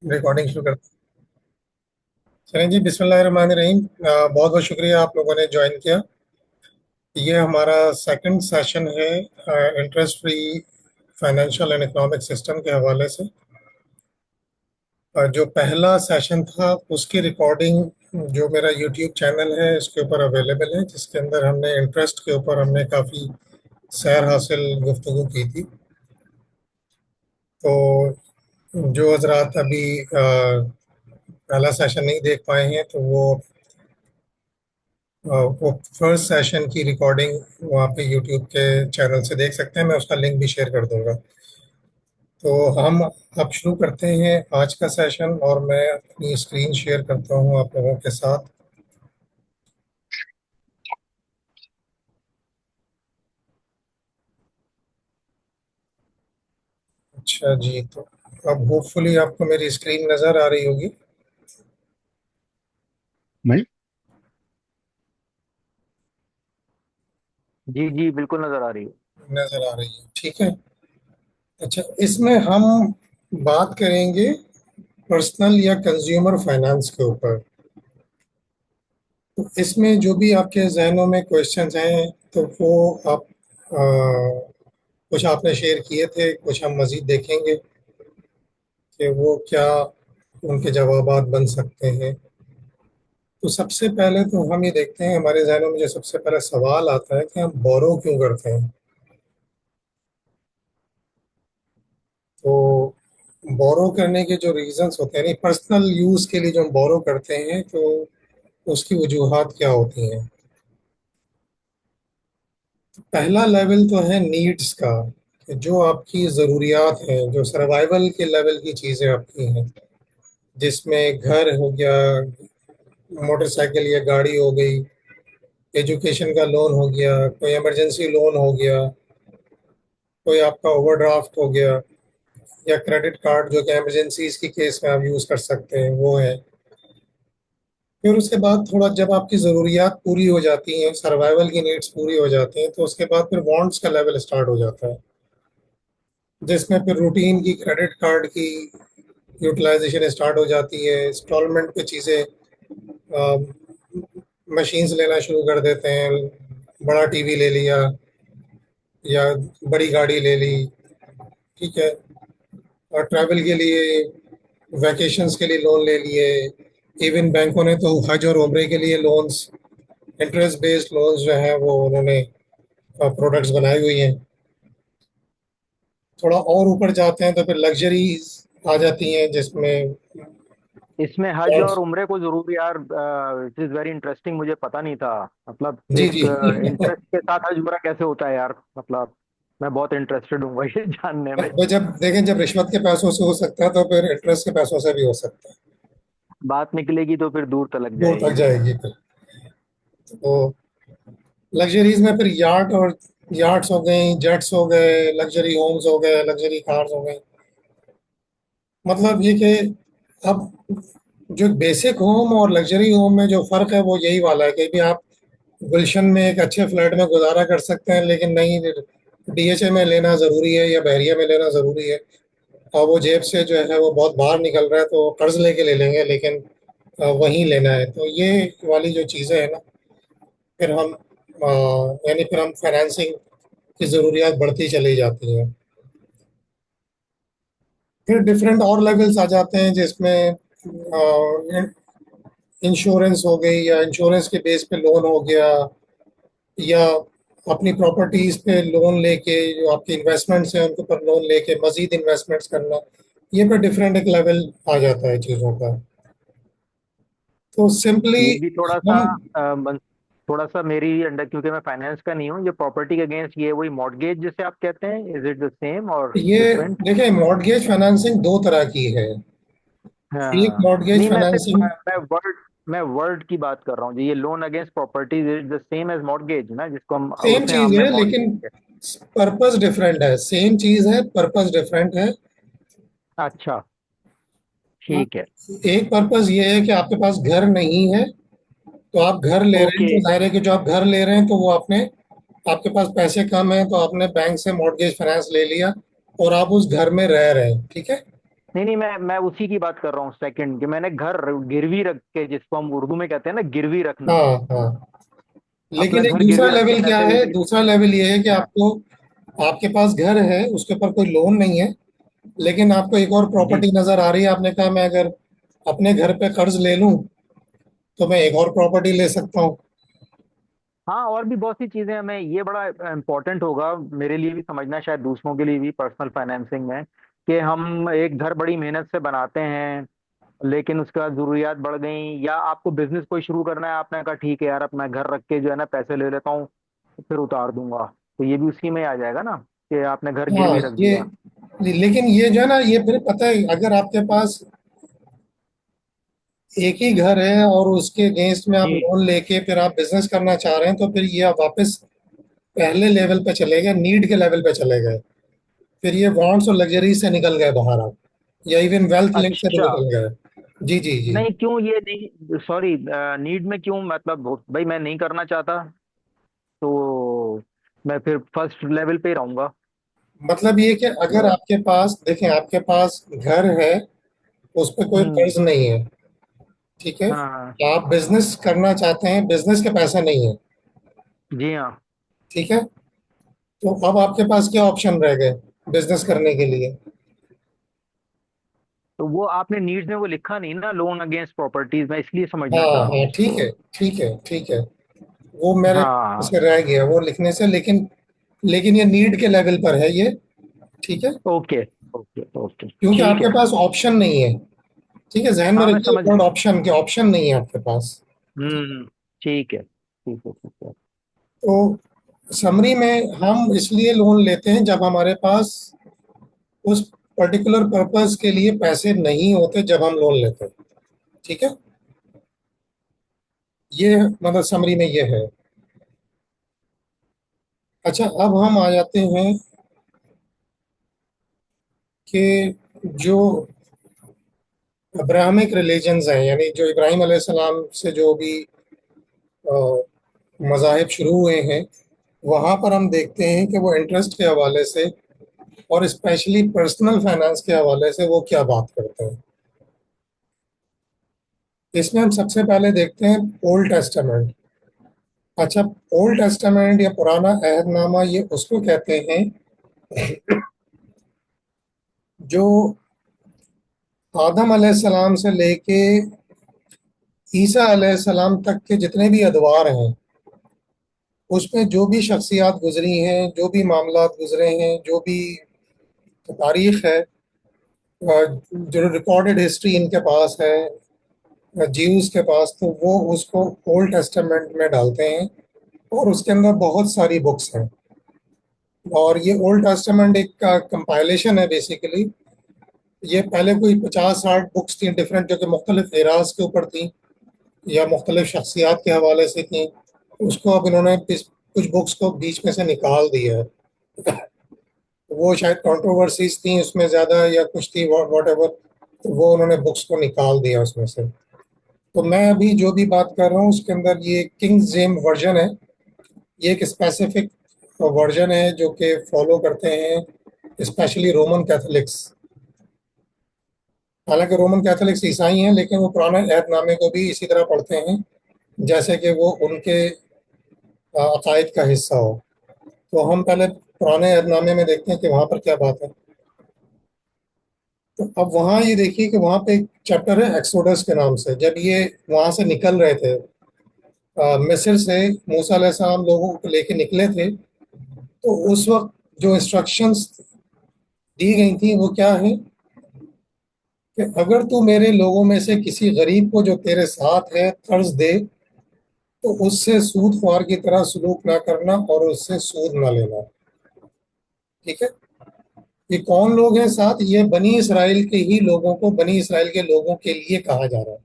Recording शुरू करते हैं। चलें जी, बिस्मिल्लाहिर्रहमानिर्रहीम। बहुत बहुत शुक्रिया आप लोगों ने ज्वाइन किया। ये हमारा सेकंड सेशन है interest free financial and economic system के हवाले से। जो पहला सेशन था उसकी रिकॉर्डिंग जो मेरा यूट्यूब चैनल है इसके ऊपर अवेलेबल है, जिसके अंदर हमने इंटरेस्ट के ऊपर हमने काफ़ी सैर हासिल गुफ्तगू की थी। तो जो हजरात अभी पहला सेशन नहीं देख पाए हैं तो वो फर्स्ट सेशन की रिकॉर्डिंग वहाँ पे यूट्यूब के चैनल से देख सकते हैं। मैं उसका लिंक भी शेयर कर दूंगा। तो हम अब शुरू करते हैं आज का सेशन, और मैं अपनी स्क्रीन शेयर करता हूँ आप लोगों के साथ। अच्छा जी, तो अब होपफुली आपको मेरी स्क्रीन नज़र आ रही होगी। भाई। जी जी बिल्कुल नजर आ रही है। नज़र आ रही है, ठीक है। अच्छा, इसमें हम बात करेंगे पर्सनल या कंज्यूमर फाइनेंस के ऊपर। तो इसमें जो भी आपके जहनों में क्वेश्चंस हैं तो वो आप कुछ आपने शेयर किए थे, कुछ हम मज़ीद देखेंगे कि वो क्या उनके जवाबात बन सकते हैं। तो सबसे पहले तो हम ये देखते हैं, हमारे जहनों में जो सबसे पहला सवाल आता है कि हम बोरो क्यों करते हैं। तो बोरो करने के जो रीजंस होते हैं, पर्सनल यूज़ के लिए जो हम बोरो करते हैं, तो उसकी वजूहात क्या होती हैं। पहला लेवल तो है नीड्स का, कि जो आपकी ज़रूरियात हैं, जो सर्वाइवल के लेवल की चीज़ें आपकी हैं, जिसमें घर हो गया, मोटरसाइकिल या गाड़ी हो गई, एजुकेशन का लोन हो गया, कोई इमरजेंसी लोन हो गया, कोई आपका ओवरड्राफ्ट हो गया, या क्रेडिट कार्ड जो कि इमरजेंसीज की केस में आप यूज़ कर सकते हैं, वो है। फिर उसके बाद थोड़ा जब आपकी ज़रूरियात पूरी हो जाती हैं, सर्वाइवल की नीड्स पूरी हो जाती हैं, तो उसके बाद फिर वांट्स का लेवल स्टार्ट हो जाता है, जिसमें फिर रूटीन की क्रेडिट कार्ड की यूटिलाइजेशन स्टार्ट हो जाती है। इंस्टॉलमेंट पे चीज़ें, मशीन्स लेना शुरू कर देते हैं, बड़ा टीवी ले लिया या बड़ी गाड़ी ले ली, ठीक है। और ट्रैवल के लिए, वैकेशंस के लिए लोन ले लिए। इवन बैंकों ने तो हज और उम्रे के लिए लोन्स, इंटरेस्ट बेस्ड लोन्स जो हैं वो उन्होंने प्रोडक्ट्स बनाई हुई हैं। थोड़ा और ऊपर जाते हैं तो फिर लग्जरीज आ जाती हैं, जिसमें इसमें हज और उम्रे को जरूर यार, इट इज वेरी इंटरेस्टिंग, मुझे पता नहीं था। मतलब जी एक जी इंटरेस्ट के साथ हज उम्रा कैसे होता है यार? मतलब मैं बहुत इंटरेस्टेड हूँ ये जानने में। वो जब देखें, जब रिश्वत के पैसों से हो सकता है तो फिर इंटरेस्ट के पैसों से भी हो सकता है। बात निकलेगी तो फिर दूर तलक दूर तक जाएगी। जाएगी फिर। तो लग्जरीज में फिर यार्ट और यार्ट्स हो गई, जेट्स हो गए, लग्जरी होम्स हो गए, लग्जरी कार्स हो गई। मतलब ये कि अब जो बेसिक होम और लग्जरी होम में जो फ़र्क है वो यही वाला है कि भी आप गुलशन में एक अच्छे फ्लैट में गुजारा कर सकते हैं, लेकिन नहीं, डीएचए में लेना ज़रूरी है या बहरिया में लेना ज़रूरी है। और वो जेब से जो है वो बहुत बाहर निकल रहा है तो कर्ज लेके ले लेंगे, लेकिन वहीं लेना है। तो ये वाली जो चीज़ें हैं ना, फिर हम यानी फिर हम फाइनेंसिंग की ज़रूरियात बढ़ती चली जाती हैं। फिर डिफरेंट और लेवल्स आ जाते हैं, जिसमें इंश्योरेंस हो गई, या इंश्योरेंस के बेस पे लोन हो गया, या अपनी प्रॉपर्टीज पे लोन लेके जो आपकी इन्वेस्टमेंट्स हैं उनके ऊपर लोन लेके मजीद इन्वेस्टमेंट्स करना। ये पे डिफरेंट एक लेवल आ जाता है चीज़ों का। तो सिंपली ये भी थोड़ा सा हम थोड़ा सा मेरी अंडर, क्योंकि मैं फाइनेंस का नहीं हूँ, ये प्रॉपर्टी के अगेंस्ट ये वही मॉर्गेज जिसे आप कहते हैं, इज इट द सेम और ये डिफरेंट? देखें, मॉर्गेज फाइनेंसिंग दो तरह की है। एक हाँ। मॉर्गेज नहीं, मैं सिर्फ फाइनेंसिंग, मैं वर्ड की बात कर रहा हूँ जी। ये loan against properties is the same as mortgage ना, जिसको हम सेम उसे चीज हमने है लेकिन मॉर्गेज। पर्पस डिफरेंट है। सेम चीज है, पर्पस डिफरेंट है। अच्छा, ठीक है। एक पर्पस ये है कि आपके पास घर नहीं है, तो आप घर ले रहे हैं, ओके। तो जाहिर है कि जो आप घर ले रहे हैं तो वो आपने, आपके पास पैसे कम हैं तो आपने बैंक से मॉर्गेज फाइनेंस ले लिया और आप उस घर में रह रहे हैं, ठीक है। نہیں نہیں، میں اسی کی بات کر رہا ہوں سیکنڈ، کہ میں نے گھر گروی رکھ کے، جس کو ہم اردو میں کہتے ہیں نا گروی رکھنا، ہاں ہاں، اپنا لیکن ایک گھر دوسرا گروی رکھ کے لیول کیا پیسے ہے، بھی دوسرا لیول یہ ہے کہ آپ کو، آپ کے پاس گھر ہے اس کے اوپر کوئی لون نہیں ہے، لیکن آپ کو ایک اور جی پراپرٹی نظر آ رہی ہے، آپ نے کہا میں اگر اپنے گھر پہ قرض لے لوں تو میں ایک اور پراپرٹی لے سکتا ہوں۔ ہاں، اور بھی بہت سی چیزیں ہمیں یہ بڑا امپورٹنٹ ہوگا میرے لیے بھی سمجھنا، شاید دوسروں کے لیے بھی، پرسنل فائنینسنگ میں، کہ ہم ایک گھر بڑی محنت سے بناتے ہیں، لیکن اس کا ضروریات بڑھ گئیں، یا آپ کو بزنس کوئی شروع کرنا ہے، آپ نے کہا ٹھیک ہے یار اب میں گھر رکھ کے جو ہے نا پیسے لے لیتا ہوں، پھر اتار دوں گا، تو یہ بھی اسی میں آ جائے گا نا، کہ آپ نے گھر ہاں گروی رکھ یہ، دیا۔ لیکن یہ جو ہے نا، یہ پھر پتہ ہے اگر آپ کے پاس ایک ہی گھر ہے اور اس کے اگینسٹ میں آپ جی لون لے کے پھر آپ بزنس کرنا چاہ رہے ہیں، تو پھر یہ آپ واپس پہلے لیول پہ چلے گئے، نیڈ کے لیول پہ چلے گئے، پھر یہ وانٹس اور لگژریز سے نکل گئے باہر آپ، یا ایون ویلتھ لنک سے بھی اچھا، نکل گئے۔ جی جی جی۔ نہیں کیوں یہ نہیں، سوری، نیڈ میں کیوں، مطلب بھائی میں نہیں کرنا چاہتا تو میں پھر فرسٹ لیول پہ ہی رہوں گا۔ مطلب یہ کہ اگر آپ کے پاس، دیکھیں آپ کے پاس گھر ہے، اس پہ کوئی ہوں، قرض نہیں ہے، ٹھیک ہے، ہاں ہاں، آپ بزنس کرنا چاہتے ہیں، بزنس کے پیسہ نہیں ہے، جی ہاں، ٹھیک ہے، تو اب آپ کے پاس کیا آپشن رہ گئے بزنس کرنے کے لیے؟ تو وہ آپ نے نیڈز میں وہ لکھا نہیں نا، لون اگینسٹ پراپرٹیز، میں اس لیے سمجھنا ہاں چاہ رہا ہاں، ہوں۔ ٹھیک ہے ٹھیک ہے ٹھیک ہے، وہ میرے ہاں، سے رہ گیا وہ لکھنے سے، لیکن یہ نیڈ کے لیول پر ہے یہ، ٹھیک ہے، اوکے اوکے اوکے، کیونکہ آپ ٹھیک کے ہے، پاس آپشن نہیں ہے، ٹھیک ہے، ذہن میں ہاں میں رکھیے سمجھ ورڈ گیا، آپشن، کہ آپشن نہیں ہے آپ کے پاس۔ ٹھیک ہے ٹھیک ہے ٹھیک ہے، تو سمری میں ہم اس لیے لون لیتے ہیں جب ہمارے پاس اس پرٹیکولر پرپز کے لیے پیسے نہیں ہوتے، جب ہم لون لیتے ہیں، ٹھیک ہے، یہ مطلب سمری میں یہ ہے۔ اچھا، اب ہم آ جاتے ہیں کہ جو ابراہمک ریلیجنز ہیں، یعنی جو ابراہیم علیہ السلام سے جو بھی آ، مذاہب شروع ہوئے ہیں، وہاں پر ہم دیکھتے ہیں کہ وہ انٹرسٹ کے حوالے سے اور اسپیشلی پرسنل فائنانس کے حوالے سے وہ کیا بات کرتے ہیں۔ اس میں ہم سب سے پہلے دیکھتے ہیں اولڈ ٹیسٹامنٹ۔ اچھا، اولڈ ٹیسٹامنٹ یا پرانا عہد نامہ یہ اس کو کہتے ہیں جو آدم علیہ السلام سے لے کے عیسیٰ علیہ السلام تک کے جتنے بھی ادوار ہیں، اس میں جو بھی شخصیات گزری ہیں، جو بھی معاملات گزرے ہیں، جو بھی تاریخ ہے، جو ریکارڈڈ ہسٹری ان کے پاس ہے، جیوز کے پاس، تو وہ اس کو اولڈ ٹیسٹامنٹ میں ڈالتے ہیں، اور اس کے اندر بہت ساری بکس ہیں، اور یہ اولڈ ٹیسٹامنٹ ایک کمپائلیشن ہے بیسیکلی۔ یہ پہلے کوئی 50-60 بکس تھیں ڈفرینٹ، جو کہ مختلف ایراز کے اوپر تھیں یا مختلف شخصیات کے حوالے سے تھیں، اس کو اب انہوں نے کچھ بکس کو بیچ میں سے نکال دیا ہے، وہ شاید کنٹروورسیز تھیں اس میں زیادہ یا کچھ تھی واٹ ایور، تو وہ انہوں نے بکس کو نکال دیا اس میں سے۔ تو میں ابھی جو بھی بات کر رہا ہوں اس کے اندر یہ کنگ جیم ورژن ہے، یہ ایک اسپیسیفک ورژن ہے جو کہ فالو کرتے ہیں اسپیشلی رومن کیتھولکس۔ حالانکہ رومن کیتھولکس عیسائی ہیں، لیکن وہ پرانے عہد نامے کو بھی اسی طرح پڑھتے ہیں جیسے کہ وہ ان کے عقائد کا حصہ ہو۔ تو ہم پہلے پرانے عہد نامے میں دیکھتے ہیں کہ وہاں پر کیا بات ہے۔ تو اب وہاں یہ دیکھیے کہ وہاں پہ ایک چیپٹر ہے ایکسوڈس کے نام سے، جب یہ وہاں سے نکل رہے تھے مصر سے، موسیٰ علیہ السلام لوگوں کو لے کے نکلے تھے، تو اس وقت جو انسٹرکشنز دی گئی تھیں وہ کیا ہیں کہ اگر تو میرے لوگوں میں سے کسی غریب کو جو تیرے ساتھ ہے قرض دے، تو اس سے سود خوار کی طرح سلوک نہ کرنا اور اس سے سود نہ لینا، ٹھیک ہے۔ یہ کون لوگ ہیں ساتھ؟ یہ بنی اسرائیل کے ہی لوگوں کو، بنی اسرائیل کے لوگوں کے لیے کہا جا رہا ہے۔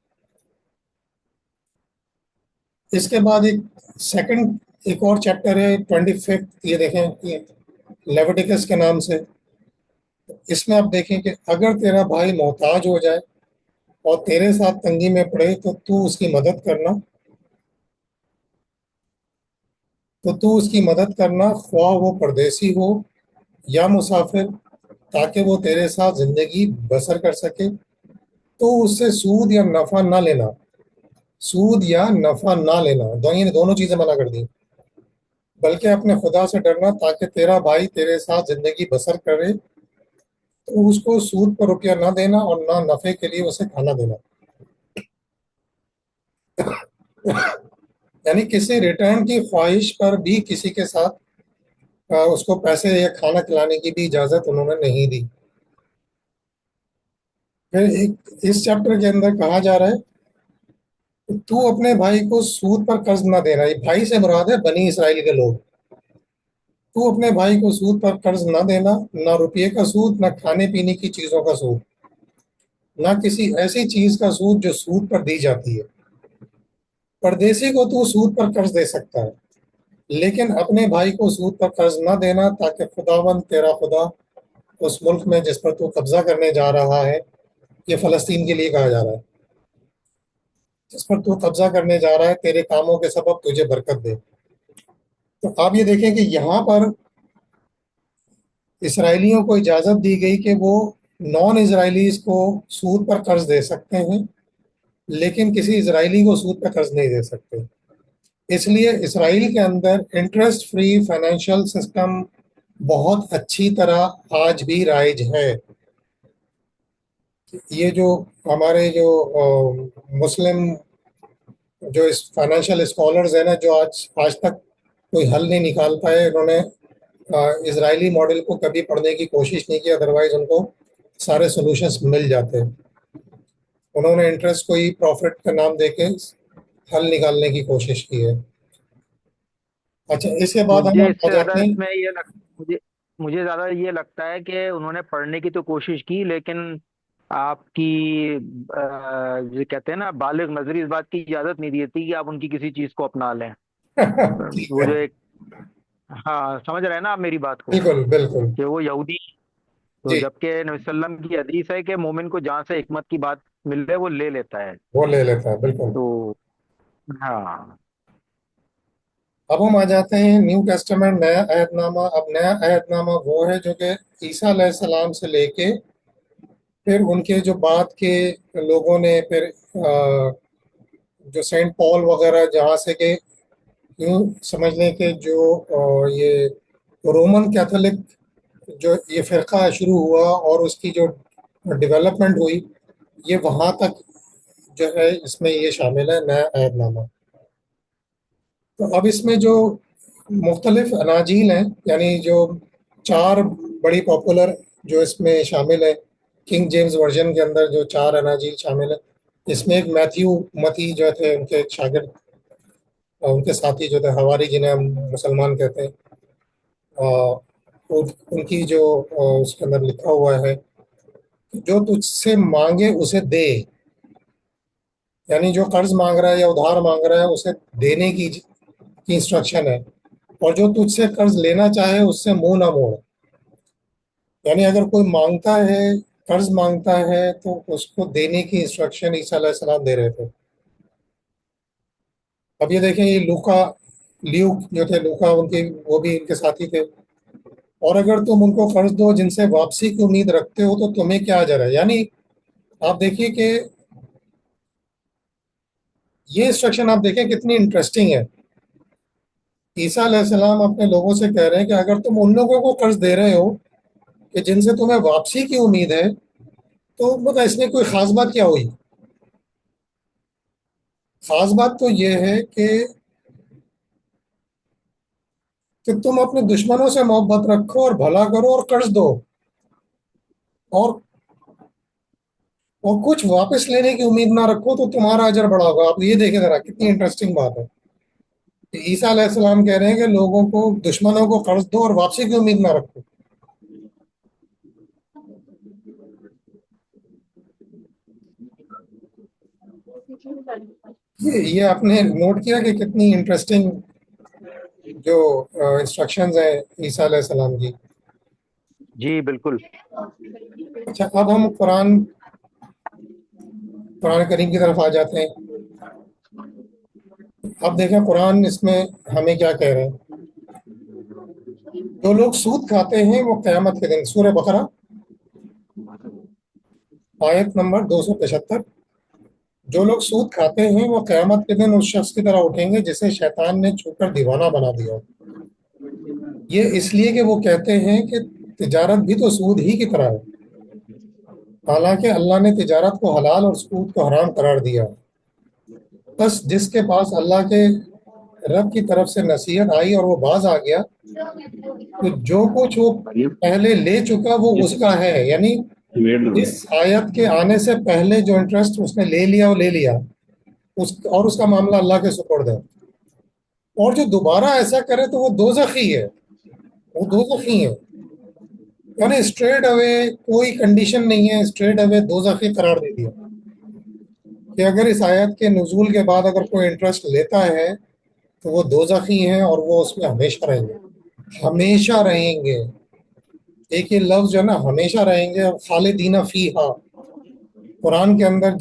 اس کے بعد ایک سیکنڈ، ایک اور چیپٹر ہے 25، یہ دیکھیں، یہ لیویٹیکس کے نام سے۔ اس میں آپ دیکھیں کہ اگر تیرا بھائی محتاج ہو جائے اور تیرے ساتھ تنگی میں پڑے تو اس کی مدد کرنا، تو اس کی مدد کرنا، خواہ وہ پردیسی ہو یا مسافر، تاکہ وہ تیرے ساتھ زندگی بسر کر سکے، تو اس سے سود یا نفع نہ لینا، سود یا نفع نہ لینا، دونوں چیزیں منع کر دی، بلکہ اپنے خدا سے ڈرنا تاکہ تیرا بھائی تیرے ساتھ زندگی بسر کرے، تو اس کو سود پر روپیہ نہ دینا اور نہ نفع کے لیے اسے کھانا دینا، یعنی کسی ریٹرن کی خواہش پر بھی کسی کے ساتھ اس کو پیسے یا کھانا کھلانے کی بھی اجازت انہوں نے نہیں دی۔ پھر اس چیپٹر کے اندر کہا جا رہا ہے کہ تو اپنے بھائی کو سود پر قرض نہ دینا، یہ بھائی سے مراد ہے بنی اسرائیل کے لوگ، تو اپنے بھائی کو سود پر قرض نہ دینا، نہ روپیے کا سود، نہ کھانے پینے کی چیزوں کا سود، نہ کسی ایسی چیز کا سود جو سود پر دی جاتی ہے۔ پردیسی کو تو سود پر قرض دے سکتا ہے، لیکن اپنے بھائی کو سود پر قرض نہ دینا، تاکہ خداوند تیرا خدا اس ملک میں جس پر تو قبضہ کرنے جا رہا ہے، یہ فلسطین کے لیے کہا جا رہا ہے، جس پر تو قبضہ کرنے جا رہا ہے، تیرے کاموں کے سبب تجھے برکت دے۔ تو آپ یہ دیکھیں کہ یہاں پر اسرائیلیوں کو اجازت دی گئی کہ وہ نان اسرائیلیز کو سود پر قرض دے سکتے ہیں، لیکن کسی اسرائیلی کو سود پر قرض نہیں دے سکتے۔ اس لیے اسرائیل کے اندر انٹرسٹ فری فائنینشیل سسٹم بہت اچھی طرح آج بھی رائج ہے۔ یہ جو ہمارے جو مسلم جو اس فائنینشیل اسکالرز ہیں نا، جو آج تک کوئی حل نہیں نکال پائے، انہوں نے اسرائیلی ماڈل کو کبھی پڑھنے کی کوشش نہیں کی، ادروائز ان کو سارے سولوشنس مل جاتے۔ انہوں نے انٹرسٹ کو ہی پروفٹ کا نام دے کے حل نکالنے کی کوشش کی ہے۔ اچھا، اس کے بعد ہم مجھے اس آ سے زیادہ جاتے ہیں۔ اس میں مجھے مجھے زیادہ یہ لگتا ہے کہ انہوں نے پڑھنے کی تو کوشش کی، لیکن آپ کی یہ کہتے ہیں نا بالغ نظری، اس بات کی اجازت نہیں دی تھی کہ آپ ان کی کسی چیز کو اپنا لیں۔ ٹھیک وہ ہے، جو ایک، ہاں سمجھ رہے ہیں نا آپ میری بات کو، بالکل بالکل، کہ وہ یہودی، تو جی، جبکہ نبی صلی اللہ علیہ وسلم کی حدیث ہے کہ مومن کو جہاں سے حکمت کی بات مل رہے وہ لے لیتا ہے۔ وہ لے لیتا ہے، بالکل۔ تو ہاں اب ہم آ جاتے ہیں نیو ٹیسٹمنٹ، نیا عہد نامہ۔ اب نیا عہد نامہ وہ ہے جو کہ عیسیٰ علیہ السلام سے لے کے پھر ان کے جو بعد کے لوگوں نے پھر جو سینٹ پال وغیرہ، جہاں سے کہ یوں سمجھ لیں کہ جو یہ رومن کیتھولک جو یہ فرقہ شروع ہوا اور اس کی جو ڈیولپمنٹ ہوئی، یہ وہاں تک جو ہے اس میں یہ شامل ہے نیا عہد نامہ۔ تو اب اس میں جو مختلف اناجیل ہیں، یعنی جو چار بڑی پاپولر جو اس میں شامل ہے، کنگ جیمز ورژن کے اندر جو چار اناجیل شامل ہیں، اس میں ایک میتھیو متی جو تھے ان کے شاگرد، ان کے ساتھی جو تھے ہواری، جنہیں ہم مسلمان کہتے ہیں، ان کی جو اس کے اندر لکھا ہوا ہے جو تجھ سے مانگے اسے دے، یعنی جو قرض مانگ رہا ہے یا ادھار مانگ رہا ہے اسے دینے کی انسٹرکشن ہے، اور جو تجھ سے قرض لینا چاہے اس سے منہ نہ موڑ، یعنی اگر کوئی مانگتا ہے، قرض مانگتا ہے، تو اس کو دینے کی انسٹرکشن عیسیٰ علیہ السلام دے رہے تھے۔ اب یہ دیکھیں، یہ لیوک جو تھے، لوکا ان کے وہ بھی ان کے ساتھی تھے، اور اگر تم ان کو قرض دو جن سے واپسی کی امید رکھتے ہو تو تمہیں کیا اجر ہے۔ یعنی آپ دیکھیے کہ یہ انسٹرکشن آپ دیکھیں کتنی انٹرسٹنگ ہے۔ عیسیٰ علیہ السلام اپنے لوگوں سے کہہ رہے ہیں کہ اگر تم ان لوگوں کو قرض دے رہے ہو کہ جن سے تمہیں واپسی کی امید ہے، تو مطلب اس میں کوئی خاص بات کیا ہوئی؟ خاص بات تو یہ ہے کہ تم اپنے دشمنوں سے محبت رکھو اور بھلا کرو اور قرض دو، اور کچھ واپس لینے کی امید نہ رکھو تو تمہارا اجر بڑا ہوگا۔ آپ یہ دیکھیں ذرا کتنی انٹرسٹنگ بات ہے کہ عیسیٰ علیہ السلام کہہ رہے ہیں کہ لوگوں کو، دشمنوں کو قرض دو اور واپسی کی امید نہ رکھو۔ یہ آپ نے نوٹ کیا کہ کتنی انٹرسٹنگ جو انسٹرکشنز ہیں عیسیٰ علیہ السلام کی۔ جی بالکل۔ اچھا، اب ہم قرآن کریم کی طرف آ جاتے ہیں۔ اب دیکھیں قرآن اس میں ہمیں کیا کہہ رہے ہیں۔ جو لوگ سود کھاتے ہیں وہ قیامت کے دن، سورہ بقرہ आयत नंबर 275। जो लोग सूद खाते हैं वो क़यामत के दिन उस शख्स की तरह उठेंगे जिसे शैतान ने छूकर दीवाना बना दिया हो। ये इसलिए कि वो कहते हैं कि तिजारत भी तो सूद ही की तरह है, हालांकि अल्लाह ने तिजारत को हलाल और सूद को हराम करार दिया है। बस जिसके पास अल्लाह के रब की तरफ से नसीहत आई और वो बाज आ गया, तो जो कुछ वो पहले ले चुका वो उसका है, यानी इस आयत के आने से पहले जो इंटरेस्ट उसने ले लिया वो ले लिया, और उसका मामला अल्लाह के सुपुर्द है। और जो दोबारा ऐसा करे तो वो दोजखी है, वो दोजखी है। यानी स्ट्रेट अवे कोई कंडीशन नहीं है, स्ट्रेट अवे दोजखी करार दे दिया कि अगर इस आयत के नुजूल के बाद अगर कोई इंटरेस्ट लेता है तो वो दोजखी हैं और वो उसमें हमेशा रहेंगे, हमेशा रहेंगे। एक ये लफ्ज जो है ना, हमेशा रहेंगे, और खालिदीना फीहा, कुरान के अंदर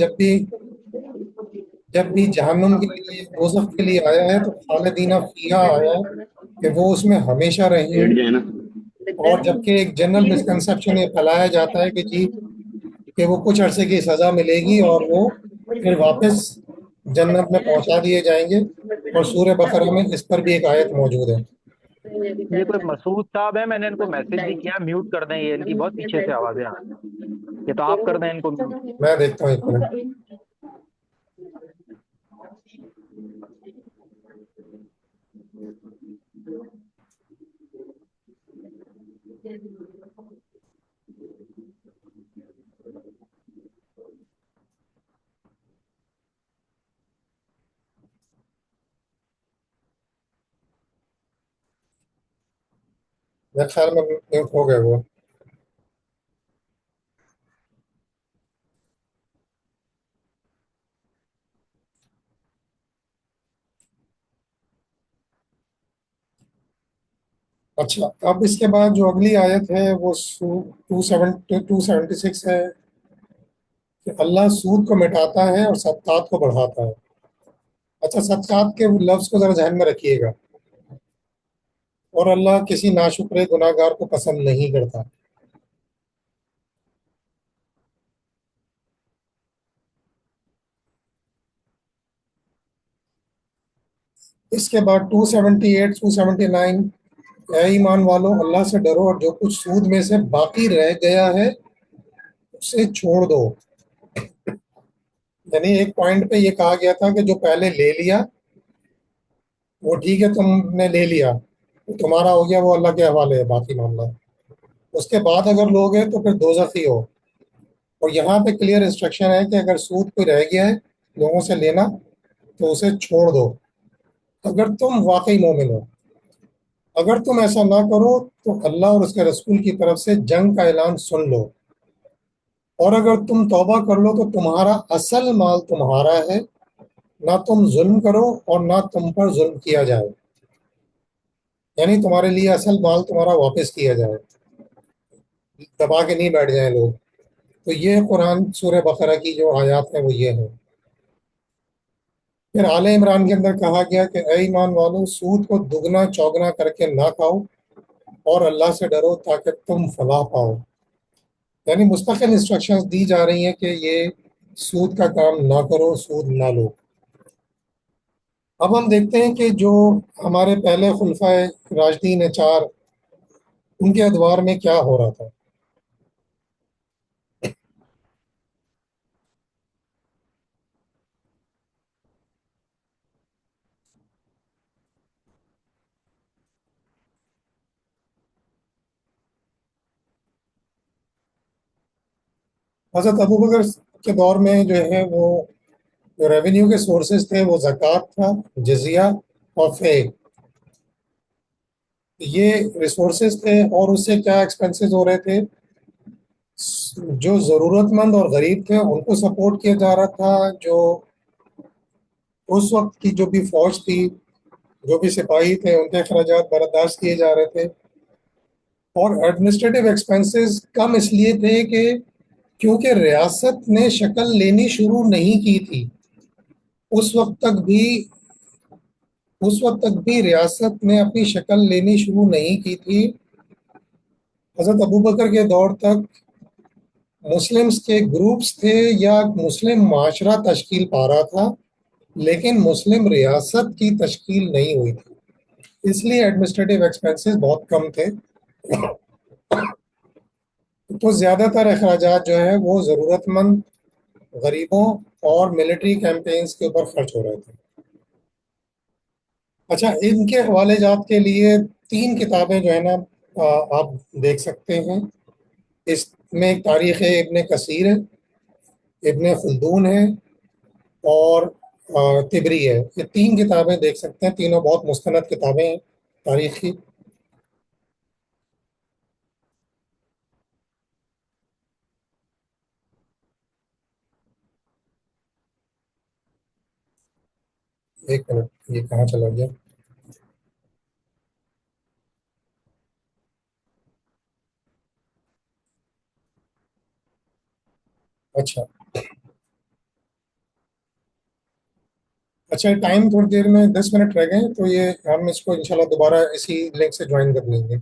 जब भी जहन्नुम के लिए दोजख के लिए आया है तो खालिदीना फीहा आया है कि वो उसमें हमेशा रहेंगे। और जबकि एक जनरल मिसकंसेप्शन ये फैलाया जाता है कि जी कि वो कुछ अरसे की सज़ा मिलेगी और वो फिर वापस जन्नत में पहुंचा दिए जाएंगे, और सूरह बकरा में इस पर भी एक आयत मौजूद है। ये कोई मसूद साहब है, मैंने इनको मैसेज भी किया, म्यूट कर दें, ये इनकी बहुत पीछे से आवाजें आ रही हैं। ये तो आप कर दें इनको म्यूट। मैं देखता हूँ एक मिनट। मेरे ख्याल में म्यूट हो गए वो। अच्छा, अब इसके बाद जो अगली आयत है वो 276 है कि अल्लाह सूद को मिटाता है और सदक़ात को बढ़ाता है। अच्छा, सदक़ात के लफ्ज़ को ज़रा ध्यान में रखिएगा। और अल्लाह किसी नाशुक्रे गुनाहगार को पसंद नहीं करता। इसके बाद 278 279, ऐ ईमान वालों अल्लाह से डरो और जो कुछ सूद में से बाकी रह गया है उसे छोड़ दो। यानी एक पॉइंट पे ये कहा गया था कि जो पहले ले लिया वो ठीक है, तुमने ले लिया तो तुम्हारा हो गया, वो अल्लाह के हवाले है बाकी मामला। उसके बाद अगर लोगे तो फिर दोजखी हो। और यहाँ पे क्लियर इंस्ट्रक्शन है कि अगर सूद कोई रह गया है लोगों से लेना तो उसे छोड़ दो, अगर तुम वाकई मोमिन हो। अगर तुम ऐसा ना करो तो अल्लाह और उसके रसूल की तरफ से जंग का ऐलान सुन लो, और अगर तुम तौबा कर लो तो तुम्हारा असल माल तुम्हारा है, ना तुम जुल्म करो और ना तुम पर जुल्म किया जाए। यानी तुम्हारे लिए असल माल तुम्हारा वापस किया जाए, दबा के नहीं बैठ जाए लोग। तो ये कुरान सूरह बकरा की जो आयत है वो ये है। फिर आले इमरान के अंदर कहा गया कि ऐ ईमान वालों सूद को दुगना चौगना करके ना खाओ और अल्लाह से डरो ताकि तुम फलाह पाओ। यानी मुस्तकिल इंस्ट्रक्शंस दी जा रही हैं कि ये सूद का काम ना करो, सूद ना लो। अब हम देखते हैं कि जो हमारे पहले खुलफाए राशिदीन है चार, उनके अदवार में क्या हो रहा था। हज़रत अबू बकर के दौर में जो है वो जो रेवेन्यू के सोर्सेज थे वो ज़कात था, जजिया और फे, ये रिसोर्सेज थे। और उससे क्या एक्सपेंसेस हो रहे थे, जो ज़रूरतमंद और गरीब थे उनको सपोर्ट किया जा रहा था। जो उस वक्त की जो भी फौज थी, जो भी सिपाही थे, उनके अखराजात बर्दाश्त किए जा रहे थे। और एडमिनिस्ट्रेटिव एक्सपेंसेस कम इसलिए थे कि क्योंकि रियासत ने शक्ल लेनी शुरू नहीं की थी। उस वक्त तक भी उस वक्त तक भी रियासत ने अपनी शक्ल लेनी शुरू नहीं की थी। हजरत अबू बकर के दौर तक मुस्लिम्स के ग्रुप्स थे या मुस्लिम माशरा तश्कील पा रहा था, लेकिन मुस्लिम रियासत की तश्कील नहीं हुई थी। इसलिए एडमिनिस्ट्रेटिव एक्सपेंसेस बहुत कम थे। तो ज़्यादातर अखराजात जो है वो ज़रूरतमंद गरीबों और मिलिट्री कैंपेन्स के ऊपर खर्च हो रहे थे। अच्छा, इनके हवाले जात के लिए तीन किताबें जो है ना, आप देख सकते हैं। इसमें एक तारीख़ इब्न कसीर है, इब्न खुल्दून है, और तिबरी है। ये तीन किताबें देख सकते हैं, तीनों बहुत मुस्तनद किताबें हैं तारीख़ की। एक मिनट, ये कहाँ चला गया? अच्छा। अच्छा, टाइम थोड़ी देर में 10 मिनट रह गए, तो ये हम इसको इंशाल्लाह दोबारा इसी लिंक से ज्वाइन कर लेंगे।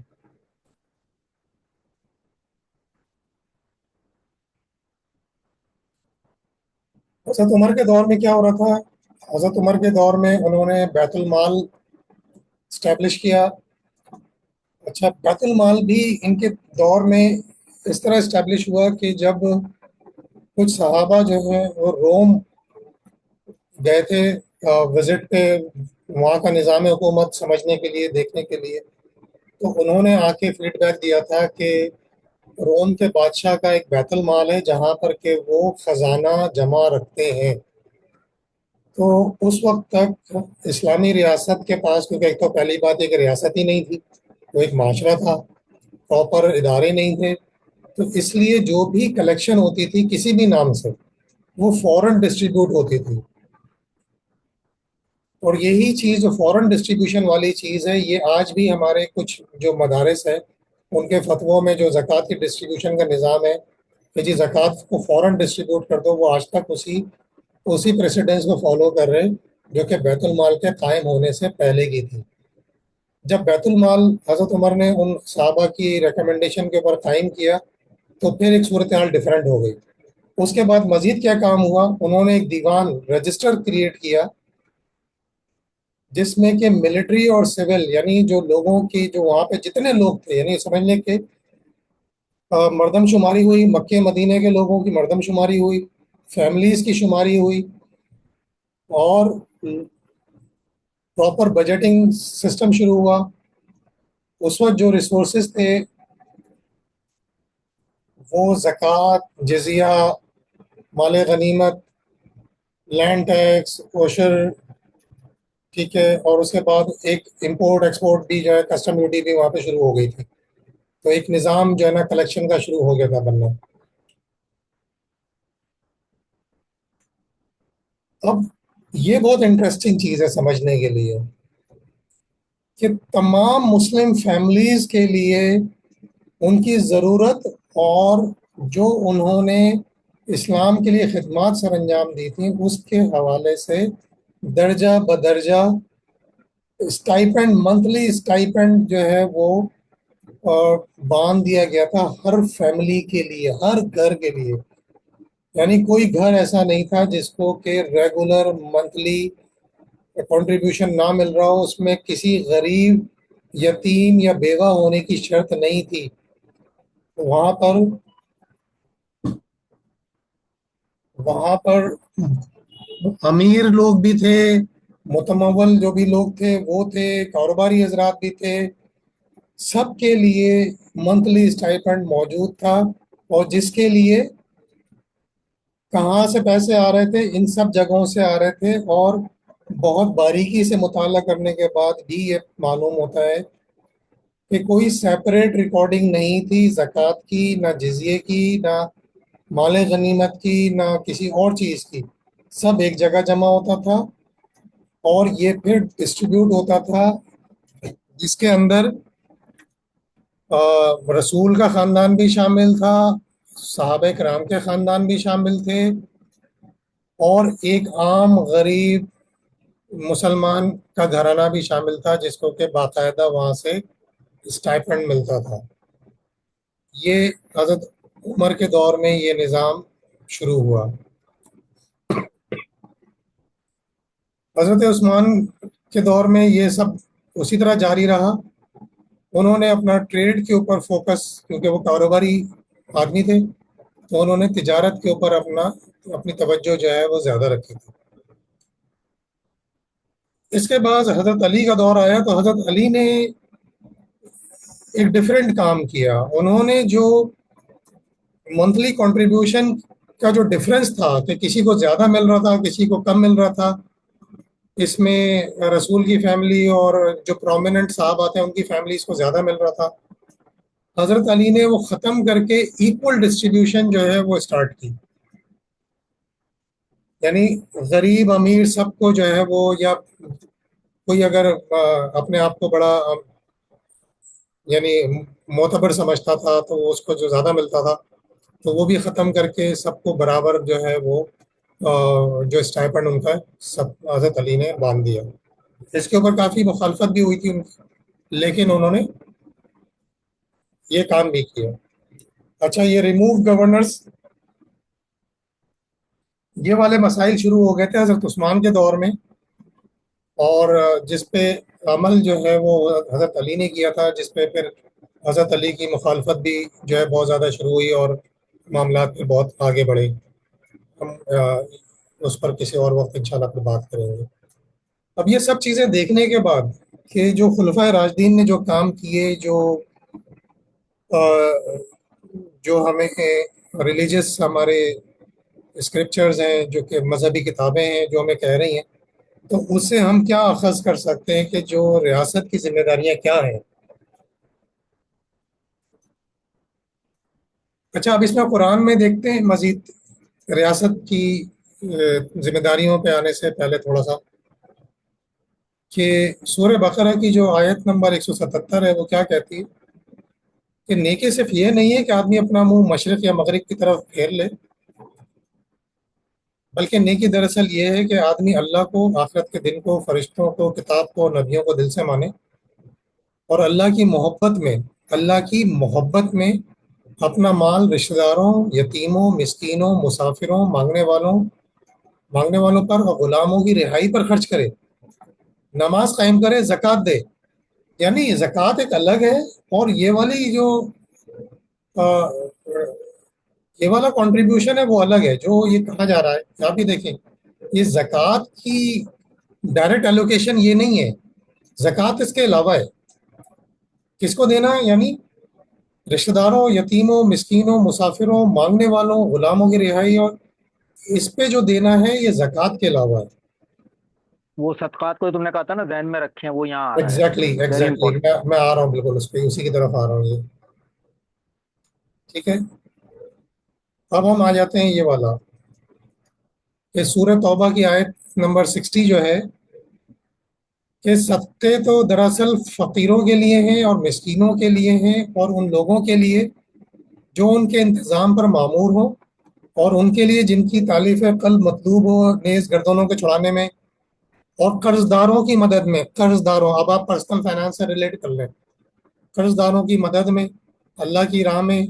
हज़रत उमर के दौर में क्या हो रहा था? हज़रत उमर के दौर में उन्होंने बैतुल माल स्टैब्लिश किया। अच्छा, बैतुल माल भी इनके दौर में इस तरह इस्टेब्लिश हुआ कि जब कुछ सहाबा जो है वो रोम गए थे विजिट पे, वहाँ का निज़ाम हुकूमत समझने के लिए, देखने के लिए, तो उन्होंने आके फीडबैक दिया था कि रोम के बादशाह का एक बैतुल माल है जहाँ पर के वो खजाना जमा रखते हैं। तो उस वक्त तक इस्लामी रियासत के पास, क्योंकि एक तो पहली बात एक रियासत ही नहीं थी, वो एक माशरा था, प्रॉपर इदारे नहीं थे, तो इसलिए जो भी कलेक्शन होती थी किसी भी नाम से वो फौरन डिस्ट्रीब्यूट होती थी। और यही चीज़ जो फॉरेन डिस्ट्रीब्यूशन वाली चीज़ है, ये आज भी हमारे कुछ जो मदारस है उनके फतवों में जो ज़कात की डिस्ट्रीब्यूशन का निज़ाम है कि जी ज़कात को फ़ौरन डिस्ट्रीब्यूट कर दो, वो आज तक उसी उसी प्रेसिडेंस को फॉलो कर रहे हैं जो कि बैतुल माल के कायम होने से पहले की थी। जब बैतुल माल हज़रत उमर ने उन सहाबा की रिकमेंडेशन के ऊपर कायम किया, तो फिर एक सूरत हाल डिफरेंट हो गई। उसके बाद मजीद क्या काम हुआ, उन्होंने एक दीवान रजिस्टर क्रिएट किया जिसमें कि मिलिट्री और सिविल, यानी जो लोगों की, जो वहाँ पे जितने लोग थे, यानी समझ लें कि मर्दमशुमारी हुई, मक्के मदीने के लोगों की मर्दमशुमारी हुई, फैमिलीज की शुमारी हुई, और प्रॉपर बजटिंग सिस्टम शुरू हुआ। उस वक्त जो रिसोर्सेज थे वो ज़कात, जजिया, माल गनीमत, लैंड टैक्स, ओशर, ठीक है, और उसके बाद एक इंपोर्ट एक्सपोर्ट भी जो है, कस्टम ड्यूटी भी वहाँ पे शुरू हो गई थी। तो एक निज़ाम जो है ना कलेक्शन का शुरू हो गया था बनना। अब ये बहुत इंटरेस्टिंग चीज़ है समझने के लिए कि तमाम मुस्लिम फैमिलीज़ के लिए उनकी ज़रूरत, और जो उन्होंने इस्लाम के लिए खिदमत सर अंजाम दी थी, उसके हवाले से दर्जा बदर्जा स्टाइपेंड, मंथली स्टाइपेंड जो है वो बांध दिया गया था हर फैमिली के लिए, हर घर के लिए। यानी कोई घर ऐसा नहीं था जिसको कि रेगुलर मंथली कंट्रीब्यूशन ना मिल रहा हो, उसमें किसी गरीब, यतीम या बेवा होने की शर्त नहीं थी। वहां पर वहां पर अमीर लोग भी थे, मुतमवल जो भी लोग थे वो थे, कारोबारी हजरात भी थे, सबके लिए मंथली स्टाइपेंड मौजूद था। और जिसके लिए कहाँ से पैसे आ रहे थे, इन सब जगहों से आ रहे थे। और बहुत बारीकी से मुताला करने के बाद भी ये मालूम होता है कि कोई सेपरेट रिकॉर्डिंग नहीं थी ज़कात की, ना जिज़िये की, ना माल गनीमत की, ना किसी और चीज़ की। सब एक जगह जमा होता था और ये फिर डिस्ट्रीब्यूट होता था, जिसके अंदर रसूल का ख़ानदान भी शामिल था, सहाबे कराम के ख़ानदान भी शामिल थे, और एक आम गरीब मुसलमान का घराना भी शामिल था जिसको कि बाकायदा वहाँ से स्टाइपेंड मिलता था। ये हज़रत عمر کے دور میں یہ نظام شروع ہوا. حضرت عثمان کے دور میں یہ سب اسی طرح جاری رہا. انہوں نے اپنا ٹریڈ کے اوپر فوکس، کیونکہ وہ کاروباری آدمی تھے، تو انہوں نے تجارت کے اوپر اپنی توجہ جو ہے وہ زیادہ رکھی تھی. اس کے بعد حضرت علی کا دور آیا تو حضرت علی نے ایک ڈفرینٹ کام کیا. انہوں نے جو منتھلی کنٹریبیوشن کا جو ڈفرینس تھا کہ کسی کو زیادہ مل رہا تھا کسی کو کم مل رہا تھا، اس میں رسول کی فیملی اور جو پرومیننٹ صاحب آتے ہیں ان کی فیملیز کو زیادہ مل رہا تھا. حضرت علی نے وہ ختم کر کے ایکول ڈسٹریبیوشن جو ہے وہ اسٹارٹ کی. یعنی غریب امیر سب کو جو ہے وہ، یا کوئی اگر اپنے آپ کو بڑا یعنی معتبر سمجھتا تھا تو اس کو جو زیادہ ملتا تھا تو وہ بھی ختم کر کے سب کو برابر جو ہے وہ جو اسٹائپنڈ ان کا سب حضرت علی نے باندھ دیا. اس کے اوپر کافی مخالفت بھی ہوئی تھی ان کی، لیکن انہوں نے یہ کام بھی کیا. اچھا، یہ ریموو گورنرز، یہ والے مسائل شروع ہو گئے تھے حضرت عثمان کے دور میں، اور جس پہ عمل جو ہے وہ حضرت علی نے کیا تھا، جس پہ پھر حضرت علی کی مخالفت بھی جو ہے بہت زیادہ شروع ہوئی اور معاملات پہ بہت آگے بڑھے. ہم اس پر کسی اور وقت انشاءاللہ پھر بات کریں گے. اب یہ سب چیزیں دیکھنے کے بعد کہ جو خلفائے راشدین نے جو کام کیے، جو ہمیں ریلیجس ہمارے اسکرپچرز ہیں، جو کہ مذہبی کتابیں ہیں جو ہمیں کہہ رہی ہیں، تو اس سے ہم کیا اخذ کر سکتے ہیں کہ جو ریاست کی ذمہ داریاں کیا ہیں. اچھا، اب اس میں قرآن میں دیکھتے ہیں مزید ریاست کی ذمہ داریوں پہ آنے سے پہلے تھوڑا سا کہ سورہ بقرہ کی جو آیت نمبر 177 ہے وہ کیا کہتی ہے کہ نیکی صرف یہ نہیں ہے کہ آدمی اپنا منہ مشرق یا مغرب کی طرف پھیر لے، بلکہ نیکی دراصل یہ ہے کہ آدمی اللہ کو، آخرت کے دن کو، فرشتوں کو، کتاب کو، نبیوں کو دل سے مانے، اور اللہ کی محبت میں اپنا مال رشتہ داروں، یتیموں، مسکینوں، مسافروں، مانگنے والوں پر اور غلاموں کی رہائی پر خرچ کرے، نماز قائم کرے، زکوٰۃ دے. یعنی زکوٰۃ ایک الگ ہے، اور یہ والی جو یہ والا کنٹریبیوشن ہے وہ الگ ہے. جو یہ کہا جا رہا ہے آپ بھی دیکھیں، یہ زکوٰۃ کی ڈائریکٹ ایلوکیشن یہ نہیں ہے، زکوٰۃ اس کے علاوہ ہے. کس کو دینا ہے؟ یعنی رشتہ داروں، یتیموں، مسکینوں، مسافروں، مانگنے والوں، غلاموں کی رہائی، اور اس پہ جو دینا ہے یہ زکوٰۃ کے علاوہ ہے. وہ صدقات کو تم نے کہا تھا نا ذہن میں رکھیں، وہ یہاں آ رہا ہے. Exactly very exactly important. میں آ رہا ہوں بالکل اس پہ، اسی کی طرف آ رہا ہوں. یہ ٹھیک ہے. اب ہم آ جاتے ہیں یہ والا کہ سورہ توبہ کی آیت نمبر 60 جو ہے کہ صدقے تو دراصل فقیروں کے لیے ہیں اور مسکینوں کے لیے ہیں، اور ان لوگوں کے لیے جو ان کے انتظام پر معمور ہوں، اور ان کے لیے جن کی تالیف قلب مطلوب ہو نیز گردنوں کے چھڑانے میں، اور قرض داروں کی مدد میں. قرض داروں، اب آپ پرسنل فائنانس سے ریلیٹ کر لیں، قرض داروں کی مدد میں، اللہ کی راہ میں،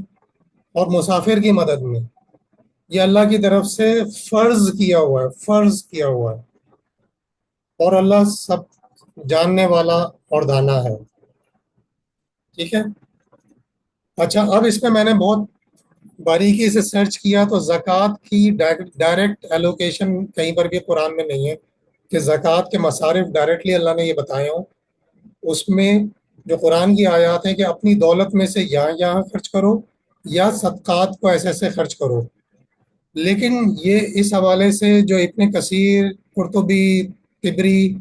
اور مسافر کی مدد میں. یہ اللہ کی طرف سے فرض کیا ہوا ہے، فرض کیا ہوا ہے، اور اللہ سب جاننے والا اور دانا ہے. ٹھیک ہے. اچھا، اب اس میں نے بہت باریکی سے سرچ کیا تو زکوٰۃ کی ڈائریکٹ ایلوکیشن کہیں پر بھی قرآن میں نہیں ہے کہ زکوٰۃ کے مصارف ڈائریکٹلی اللہ نے یہ بتائے ہوں. اس میں جو قرآن کی آیات ہیں کہ اپنی دولت میں سے یہاں خرچ کرو، یا صدقات کو ایسے ایسے خرچ کرو. لیکن یہ اس حوالے سے جو ابن کثیر، قرطبی، طبری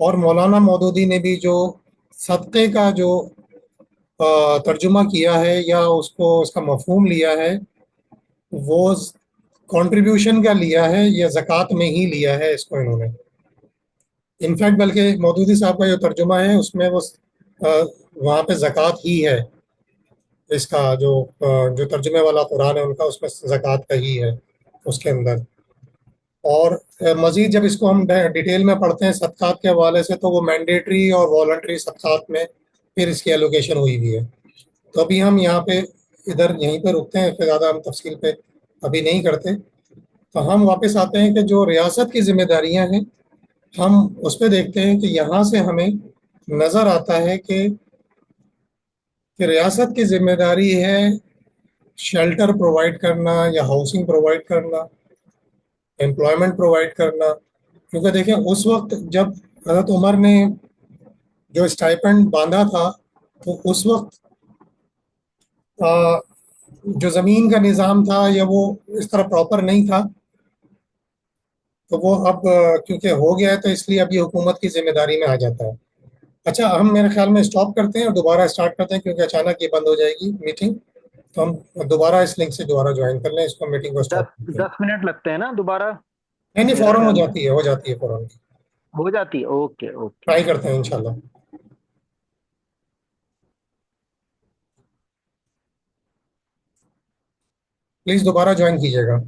اور مولانا مودودی نے بھی جو صدقے کا جو ترجمہ کیا ہے یا اس کا مفہوم لیا ہے، وہ کنٹریبیوشن کا لیا ہے یا زکوٰۃ میں ہی لیا ہے اس کو انہوں نے. انفیکٹ بلکہ مودودی صاحب کا جو ترجمہ ہے اس میں وہ وہاں پہ زکوٰۃ ہی ہے. اس کا جو ترجمے والا قرآن ہے ان کا، اس میں زکوٰۃ کا ہی ہے اس کے اندر. اور مزید جب اس کو ہم ڈیٹیل میں پڑھتے ہیں صدقات کے حوالے سے، تو وہ مینڈیٹری اور والنٹری صدقات میں پھر اس کی ایلوکیشن ہوئی بھی ہے. تو ابھی ہم یہاں پہ इधर यहीं पर रुकते हैं, फिर ज़्यादा हम तफसील पे अभी नहीं करते। तो हम वापस आते हैं कि जो रियासत की जिम्मेदारियां हैं, हम उस पर देखते हैं कि यहाँ से हमें नज़र आता है कि रियासत की जिम्मेदारी है शेल्टर प्रोवाइड करना या हाउसिंग प्रोवाइड करना, एम्प्लॉयमेंट प्रोवाइड करना। क्योंकि देखें, उस वक्त जब हजरत उमर ने जो स्टाइपेंड बांधा था, तो उस वक्त आ, जो ज़मीन का निज़ाम था या वो इस तरह प्रॉपर नहीं था। तो वो अब क्योंकि हो गया है, तो इसलिए अब ये हुकूमत की जिम्मेदारी में आ जाता है। अच्छा, हम मेरे ख्याल में स्टॉप करते हैं और दोबारा स्टार्ट करते हैं, क्योंकि अचानक ये बंद हो जाएगी मीटिंग। तो हम दोबारा इस लिंक से दोबारा ज्वाइन कर लें इसको, मीटिंग को स्टॉप दस करते हैं। 10 मिनट लगते हैं ना दोबारा, नहीं नहीं, मेरे फ़ौरन हो ख्याल में। जाती है, हो जाती है फ़ौरन। हो जाती है, ओके ओके। ट्राई करते हैं इंशाल्लाह। प्लीज़ दोबारा ज्वाइन कीजिएगा।